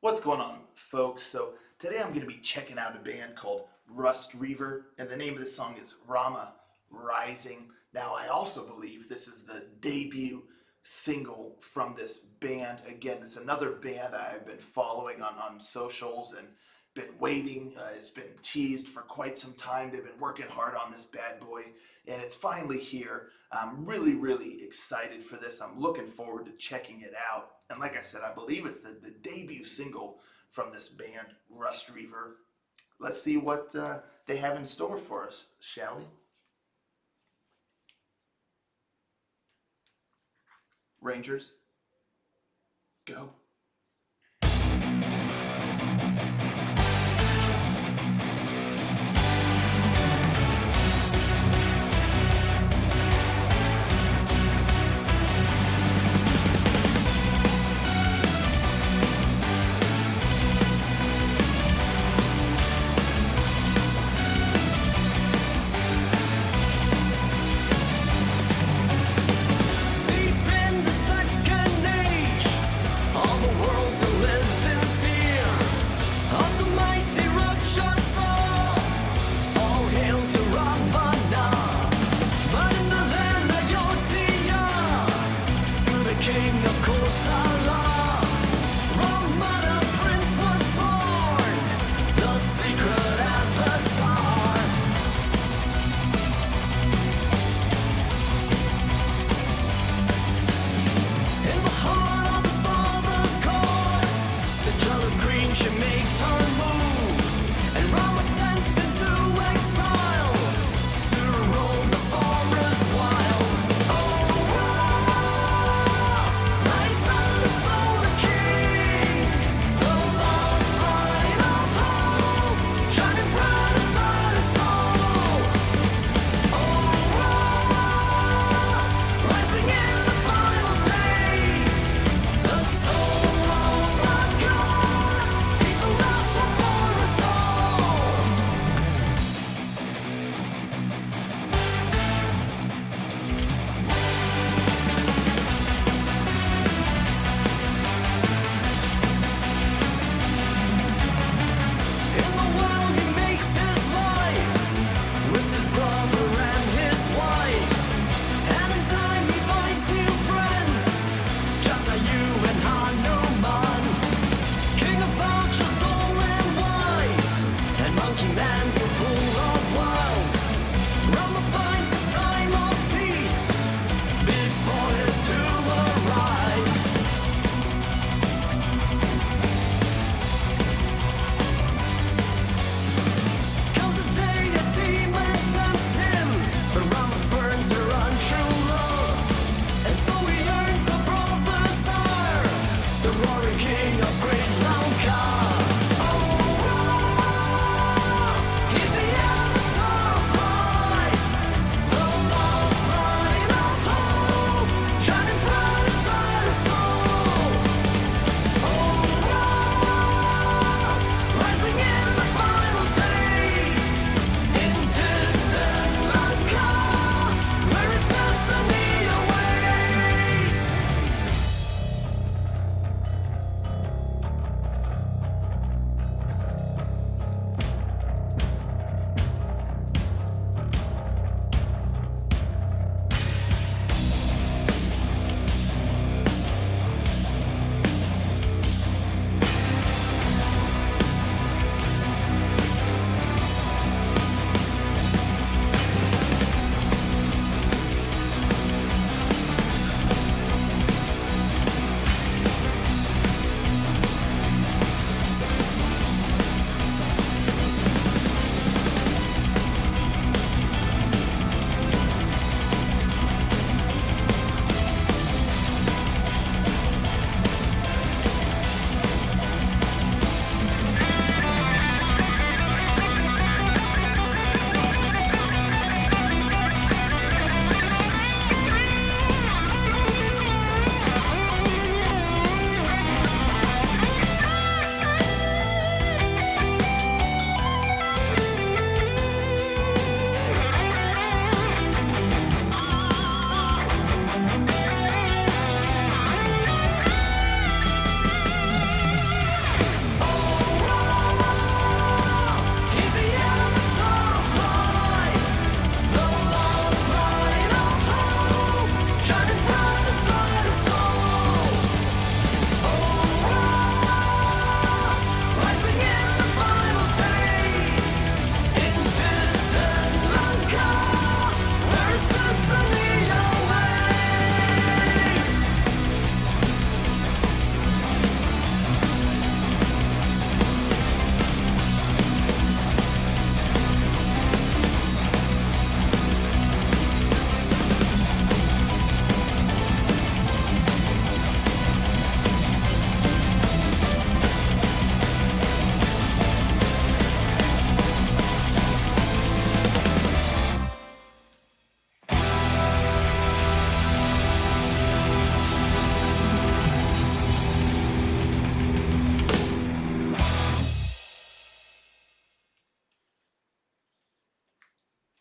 What's going on, folks? So today I'm going to be checking out a band called Rustreaver, and the name of the song is Rama Rising. Now, I also believe this is the debut single from this band. Again, it's another band I've been following on socials and been waiting. It's been teased for quite some time. They've been working hard on this bad boy, and it's finally here. I'm really excited for this. I'm looking forward to checking it out. And like I said, I believe it's the debut single from this band, Rustreaver. Let's see what they have in store for us, shall we? Rangers, go.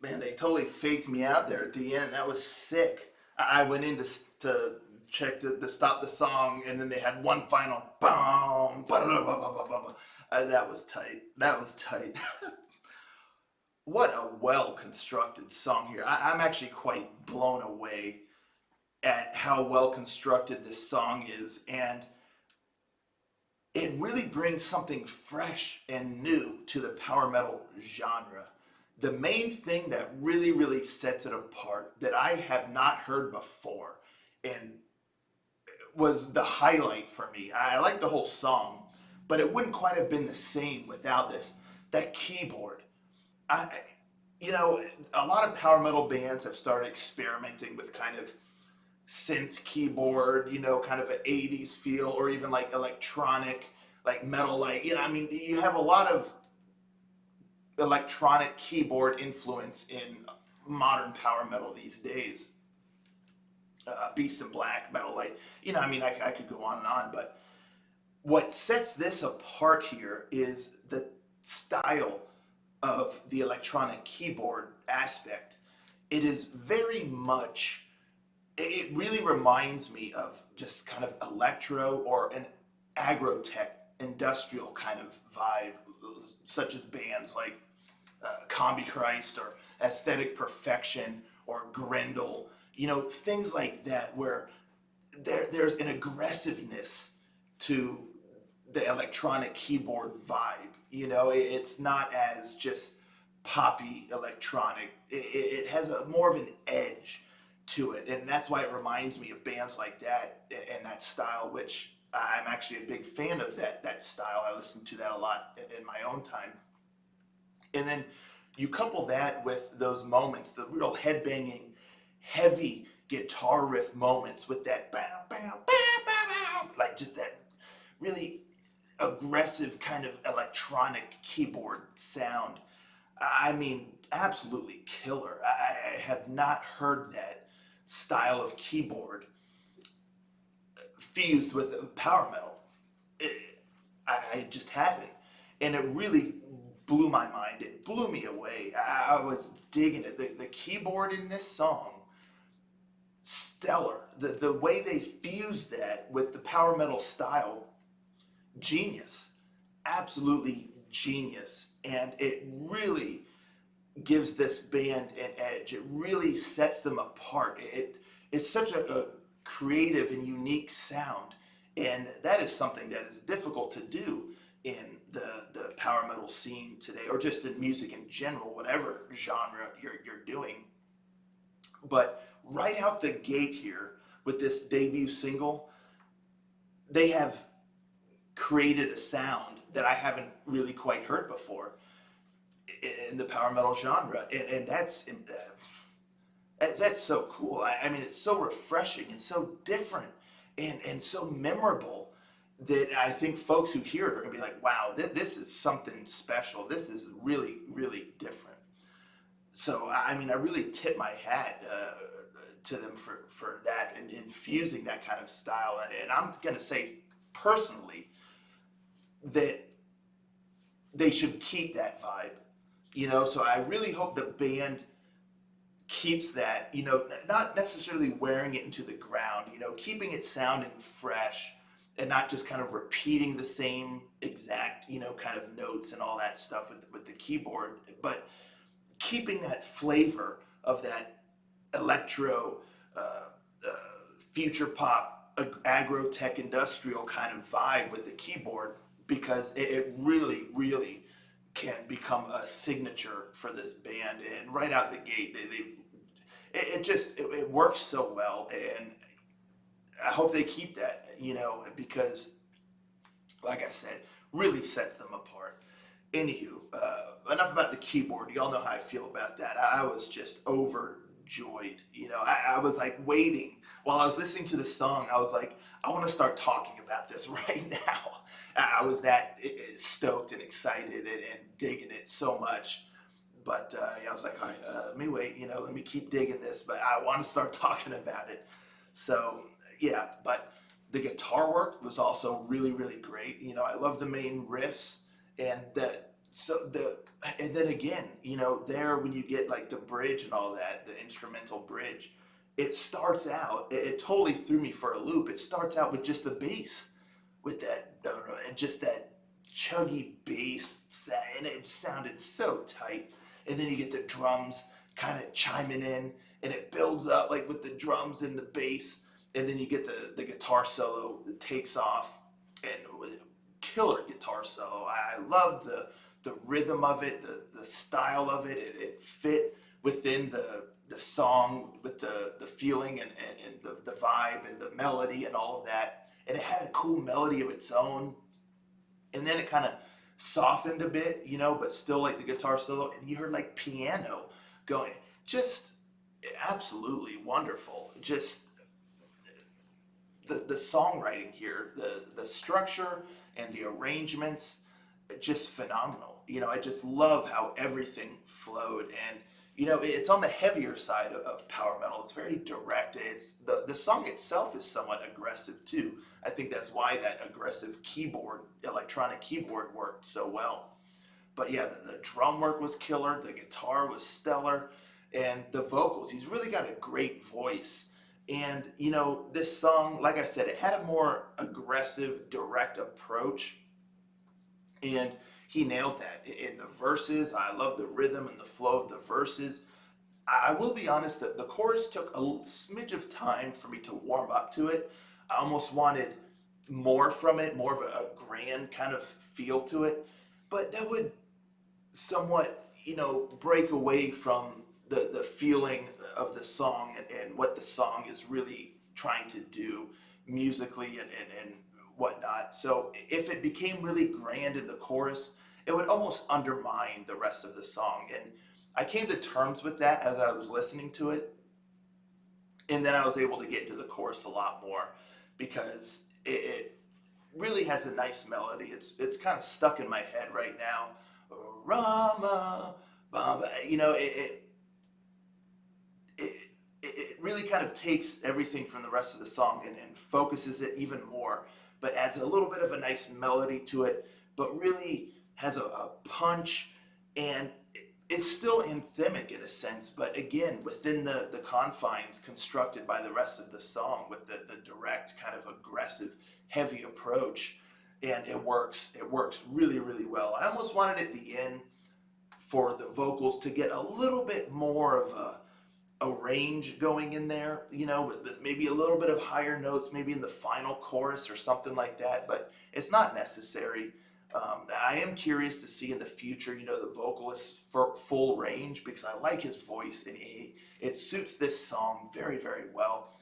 Man, they totally faked me out there at the end. That was sick. I went in to check to stop the song, and then they had one final boom. That was tight. That was tight. What a well constructed song here. I'm actually quite blown away at how well constructed this song is, and it really brings something fresh and new to the power metal genre. The main thing that really, really sets it apart that I have not heard before and was the highlight for me. I like the whole song, but it wouldn't quite have been the same without this. That keyboard. I, you know, a lot of power metal bands have started experimenting with kind of synth keyboard, kind of an 80s feel, or even like electronic, like metal, like, I mean, you have a lot of electronic keyboard influence in modern power metal these days. Beast in Black, Metal Light, I mean, I could go on and on, but what sets this apart here is the style of the electronic keyboard aspect. It is very much, it really reminds me of just kind of electro or an agrotech industrial kind of vibe, such as bands like Combi Christ or Aesthetic Perfection or Grendel, things like that, where there's an aggressiveness to the electronic keyboard vibe. It's not as just poppy electronic. It has a more of an edge to it, and that's why it reminds me of bands like that and that style, which I'm actually a big fan of that style. I listen to that a lot in my own time. And then you couple that with those moments, the real headbanging, heavy guitar riff moments with that bow, bow, bow, bow, bow, like just that really aggressive kind of electronic keyboard sound. I mean, absolutely killer. I have not heard that style of keyboard fused with power metal. I just haven't. And it really blew my mind. It blew me away. I was digging it. The keyboard in this song, stellar. The way they fused that with the power metal style, genius. Absolutely genius. And it really gives this band an edge. It really sets them apart. It's such a creative and unique sound. And that is something that is difficult to do in the power metal scene today, or just in music in general, whatever genre you're doing. But right out the gate here with this debut single, they have created a sound that I haven't really quite heard before in the power metal genre, and that's so cool. I mean, it's so refreshing and so different and so memorable that I think folks who hear it are gonna be like, wow, this is something special. This is really, really different. So, I mean, I really tip my hat to them for that and infusing that kind of style. And I'm gonna say personally that they should keep that vibe, so I really hope the band keeps that, not necessarily wearing it into the ground, keeping it sounding fresh and not just kind of repeating the same exact, kind of notes and all that stuff with the keyboard, but keeping that flavor of that electro, future pop, agrotech industrial kind of vibe with the keyboard, because it really, really can become a signature for this band. And right out the gate, it works so well, and I hope they keep that, because, like I said, really sets them apart. Anywho, enough about the keyboard. Y'all know how I feel about that. I was just overjoyed. I was like waiting while I was listening to the song. I was like, I want to start talking about this right now. I was that stoked and excited and digging it so much. But I was like, all right, let me wait, let me keep digging this, but I want to start talking about it. So, yeah, but the guitar work was also really, really great. I love the main riffs, and that So and then again, there when you get like the bridge and all that, the instrumental bridge, it starts out, it totally threw me for a loop. It starts out with just the bass, with that, and just that chuggy bass, and it sounded so tight. And then you get the drums kind of chiming in, and it builds up like with the drums and the bass, and then you get the guitar solo that takes off, and with killer guitar solo. I love the rhythm of it, the style of it. It fit within the song with the feeling and the vibe and the melody and all of that. And it had a cool melody of its own. And then it kind of softened a bit, but still like the guitar solo. And you heard like piano going. Just absolutely wonderful. Just the songwriting here, the structure and the arrangements, just phenomenal. I just love how everything flowed, and it's on the heavier side of power metal. It's very direct. It's the song itself is somewhat aggressive too. I think that's why that aggressive electronic keyboard worked so well. But yeah, the drum work was killer, the guitar was stellar, and the vocals. He's really got a great voice. And this song, like I said, it had a more aggressive, direct approach, and he nailed that in the verses. I love the rhythm and the flow of the verses. I will be honest that the chorus took a smidge of time for me to warm up to it. I almost wanted more from it, more of a grand kind of feel to it, but that would somewhat, break away from the feeling of the song, and what the song is really trying to do musically and whatnot. So if it became really grand in the chorus, it would almost undermine the rest of the song. And I came to terms with that as I was listening to it. And then I was able to get into the chorus a lot more, because it really has a nice melody. It's kind of stuck in my head right now. Rama, Baba, it, it really kind of takes everything from the rest of the song, and focuses it even more, but adds a little bit of a nice melody to it, but really has a punch, and it's still anthemic in a sense, but again, within the confines constructed by the rest of the song, with the direct, kind of aggressive, heavy approach. And it works really, really well. I almost wanted at the end for the vocals to get a little bit more of a range going in there, with maybe a little bit of higher notes, maybe in the final chorus or something like that, but it's not necessary. I am curious to see in the future, the vocalist's full range, because I like his voice, and it suits this song very, very well.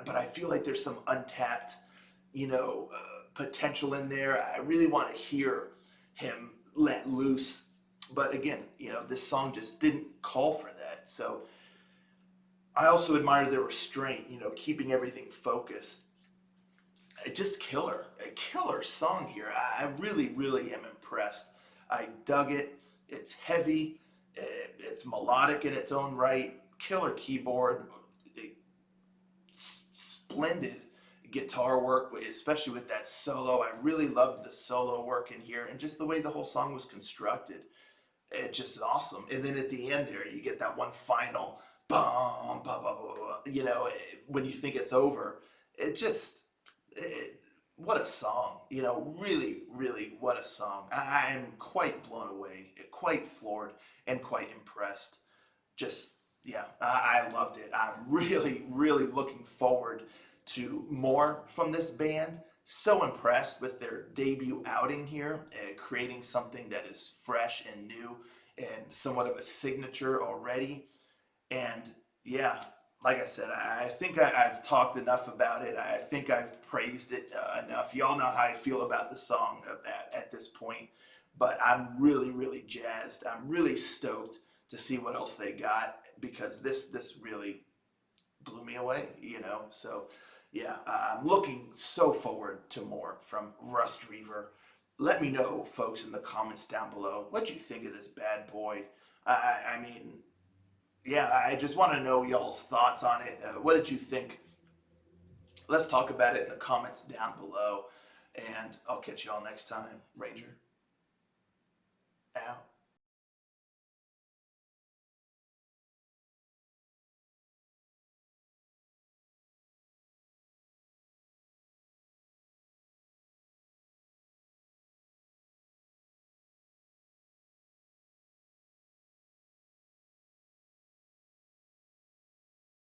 But I feel like there's some untapped, potential in there. I really want to hear him let loose. But again, this song just didn't call for that. So I also admire the restraint, keeping everything focused. It just a killer song here. I really, really am impressed. I dug it. It's heavy. It's melodic in its own right. Killer keyboard. Splendid guitar work, especially with that solo. I really loved the solo work in here, and just the way the whole song was constructed. It's just awesome. And then at the end there, you get that one final bum, ba, ba, ba, ba, when you think it's over. It just, what a song. Really, really, what a song. I'm quite blown away, quite floored, and quite impressed. Just, yeah, I loved it. I'm really, really looking forward to more from this band. So impressed with their debut outing here, creating something that is fresh and new, and somewhat of a signature already. And yeah, like I said, I think I've talked enough about it. I think I've praised it enough. Y'all know how I feel about the song at this point. But I'm really, really jazzed. I'm really stoked to see what else they got, because this really blew me away, So yeah, I'm looking so forward to more from Rustreaver. Let me know, folks, in the comments down below, what you think of this bad boy. I mean, yeah, I just want to know y'all's thoughts on it. What did you think? Let's talk about it in the comments down below. And I'll catch y'all next time, Ranger. out.